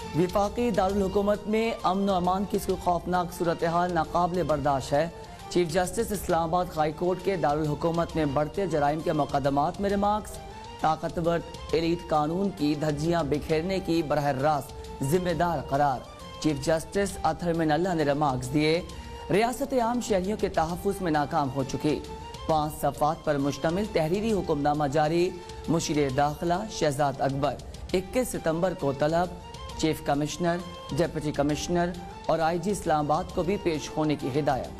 विफाकी दारुल हुकूमत में अमन व अमान की खौफनाक सूरत हाल नाकाबिल बर्दाश्त है। Chief justice Islamabad high court के दारुल हुकूमत में बढ़ते जराइम के मुकदमात में रिमार्क्स। ताकतवर एलीट कानून की धज्जियां बिखेरने की बरह रास्त जिम्मेदार करार। चीफ जस्टिस अतहर मिन अल्लाह ने रिमार्क्स दिए। रियासत आम शहरियों के तहफ़्फ़ुज़ में नाकाम हो चुकी। 5 सफ़ात पर मुश्तमिल तहरीरी हुक्मनामा जारी। मुशीर दाखिला शहजाद अकबर 21 सितंबर को तलब। चीफ कमिश्नर, डिप्टी कमिश्नर और IG इस्लामाबाद को भी पेश होने की हिदायत।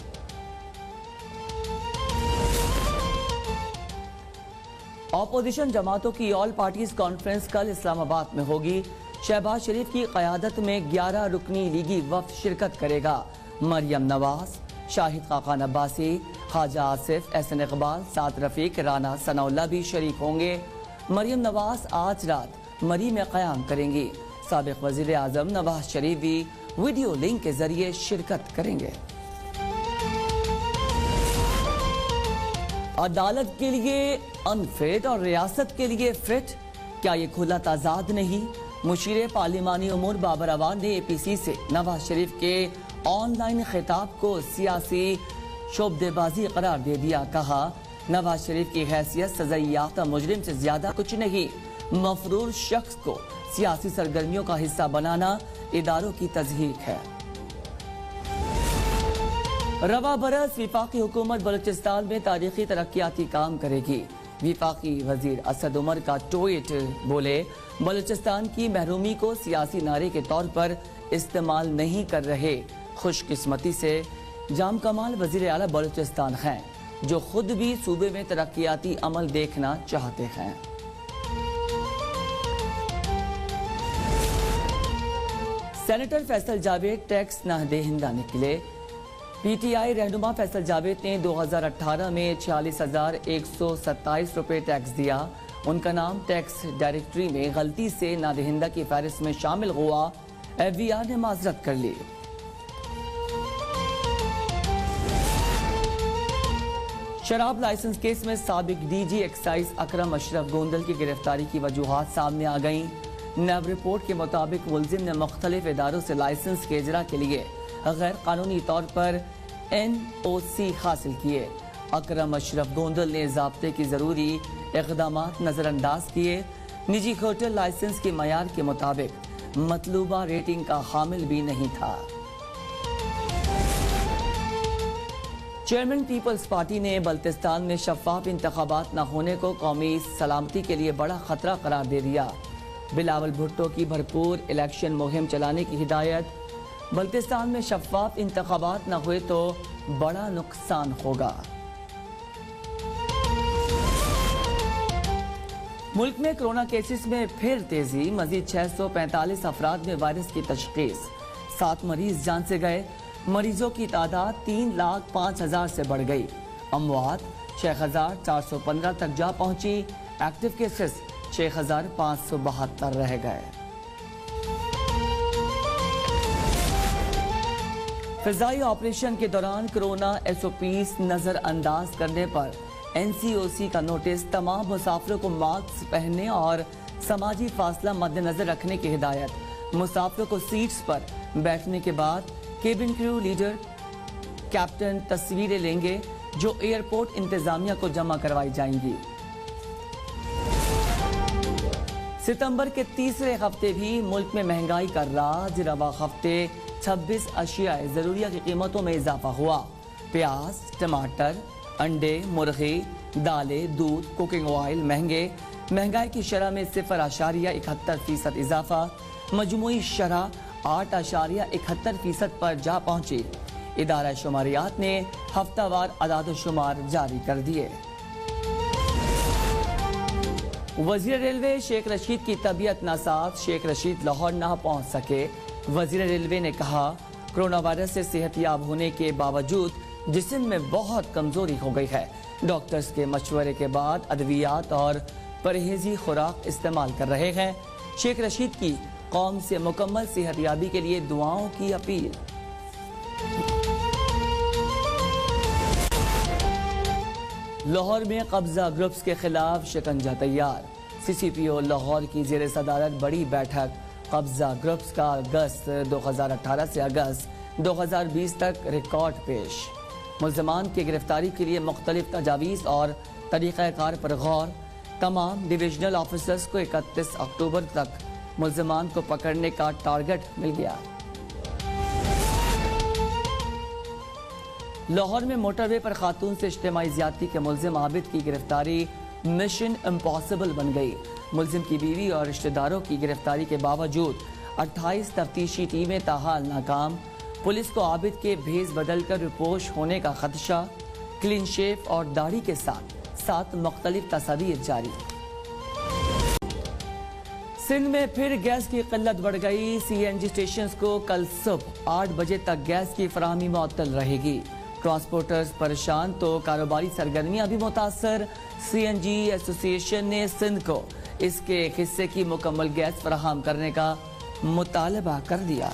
ऑपोजिशन जमातों की ऑल पार्टीज कॉन्फ्रेंस कल इस्लामाबाद में होगी। शहबाज शरीफ की क़यादत में 11 रुकनी लीगी वफ़द शिरकत करेगा। मरियम नवाज, शाहिद खाकान अब्बासी, ख्वाजा आसिफ, एहसन इकबाल, साद रफीक, राना सनाउल्लाह भी शरीक होंगे। मरियम नवाज आज रात मरी में क़याम करेंगी। साबिक़ वज़ीर आज़म नवाज शरीफ भी वीडियो लिंक के जरिए शिरकत करेंगे। अदालत के लिए अनफिट और रियासत के लिए फिट, क्या ये खुला ताजाद नहीं? मुशीर पार्लिमानी उमूर बाबर अवान ने APC से नवाज शरीफ के ऑनलाइन खिताब को सियासी शोबदेबाजी करार दे दिया। कहा, नवाज शरीफ की हैसियत सज़ाई याफ्ता मुजरिम से ज्यादा कुछ नहीं। मफरूर शख्स को सियासी सरगर्मियों का हिस्सा बनाना इदारों की तज़हीक है। रवा बरस विफाकी हुकूमत बलूचिस्तान में तारीखी तरक्याती काम करेगी। विफाकी वजीर असद उमर का ट्वीट बोले, बलूचिस्तान की महरूमी को सियासी नारे के तौर पर इस्तेमाल नहीं कर रहे। खुशकिस्मती से जाम कमाल वजीर आला बलूचिस्तान हैं, जो खुद भी सूबे में तरक्याती अमल देखना चाहते हैं। सेनेटर फैसल जावेद टैक्स नादेहिंदा निकले। PTI रहनुमा फैसल जावेद ने 2018 में 46,127 रुपये टैक्स दिया। उनका नाम टैक्स डायरेक्टरी में गलती से नादेहिंदा की फहरिस्त में शामिल हुआ। FBR ने माजरत कर ली। शराब लाइसेंस केस में साबिक DG एक्साइज अकरम अशरफ गोंदल की गिरफ्तारी की वजूहात सामने आ गईं। नैब रिपोर्ट के मुताबिक मुलजिम ने मुख्तलिफ इदारों से लाइसेंस के इजरा के लिए गैर कानूनी तौर पर NOC हासिल किए। अकरम अशरफ गोंदल ने ज़ाब्ते की ज़रूरी इक़दामात नज़रअंदाज किए। निजी होटल लाइसेंस के मयार के मुताबिक मतलूबा रेटिंग का हामिल भी नहीं था। चेयरमैन पीपल्स पार्टी ने बल्तिस्तान में शफाफ इंतखाबात न होने को कौमी सलामती के लिए बड़ा खतरा करार दे दिया। बिलावल भुट्टो की भरपूर इलेक्शन मुहिम चलाने की हिदायत। बल्तिस्तान में शफाफ इंतखाबात न हुए तो बड़ा नुकसान होगा। मुल्क में कोरोना केसेस में फिर तेजी। मजीद 645 अफराद में वायरस की तशखीस। 7 मरीज जान से गए। मरीजों की तादाद 3,05,000 से बढ़ गई। अमवात 6,415 तक जा पहुंची। एक्टिव केसेस 6,572 रह गए। फिजाई ऑपरेशन के दौरान कोरोना SOPs नजरअंदाज करने पर NCOC का नोटिस। तमाम मुसाफिरों को मास्क पहनने और समाजी फासला मद्देनजर रखने की हिदायत। मुसाफिरों को सीट्स पर बैठने के बाद केबिन क्रू लीडर कैप्टन तस्वीरें लेंगे, जो एयरपोर्ट इंतजामिया को जमा करवाई जाएंगी। सितंबर के तीसरे हफ्ते भी मुल्क में महंगाई का राज। रवा हफ्ते 26 अशियाए ज़रूरिया की कीमतों में इजाफा हुआ। प्याज, टमाटर, अंडे, मुर्गी, दालें, दूध, कुकिंग ऑयल महंगे। महंगाई की शरह में 0.71% इजाफा। मजमूई शरह 8.71% पर जा पहुंची। इदारा शुमारियात ने हफ्तावार अदाद शुमार जारी कर दिए। वजीर रेलवे शेख रशीद की तबीयत नासाज। शेख रशीद लाहौर ना पहुंच सके। वजीर रेलवे ने कहा, कोरोना वायरस से सेहतयाब होने के बावजूद जिस्म में बहुत कमजोरी हो गई है। डॉक्टर्स के मशवरे के बाद अद्वियात और परहेजी खुराक इस्तेमाल कर रहे हैं। शेख रशीद की कौम से मुकम्मल सेहतयाबी के लिए दुआओं की अपील। लाहौर में कब्जा ग्रुप्स के खिलाफ शिकंजा तैयार। CCPO लाहौर की ज़ेर सदारत बड़ी बैठक। कब्जा ग्रुप्स का अगस्त 2018 से अगस्त 2020 तक रिकॉर्ड पेश। मुल्ज़मान की गिरफ्तारी के लिए मुख्तलिफ तजावीज़ और तरीक़ाकार पर गौर। तमाम डिविजनल ऑफिसर्स को 31 अक्टूबर तक मुल्ज़मान को पकड़ने का टारगेट मिल गया। लाहौर में मोटरवे पर खातून से इज्तिमाई ज़्यादती के मुल्ज़िम आबिद की गिरफ्तारी मिशन इम्पॉसिबल बन गई। मुल्ज़िम की बीवी और रिश्तेदारों की गिरफ्तारी के बावजूद 28 तफ्तीशी टीमें ताहाल नाकाम। पुलिस को आबिद के भेस बदल कर रिपोश होने का खदशा। क्लीन शेव और दाढ़ी के साथ 7 मुख्तलिफ तस्वीर जारी। सिंध में फिर गैस की किल्लत बढ़ गई। CNG स्टेशन को कल सुबह 8 बजे तक गैस की फराहमी मुअत्तल रहेगी। ट्रांसपोर्टर्स परेशान तो कारोबारी सरगर्मियां भी मुतासर। CNG एसोसिएशन ने सिंध को इसके हिस्से की मुकम्मल गैस फराहम करने का मुतालबा कर दिया।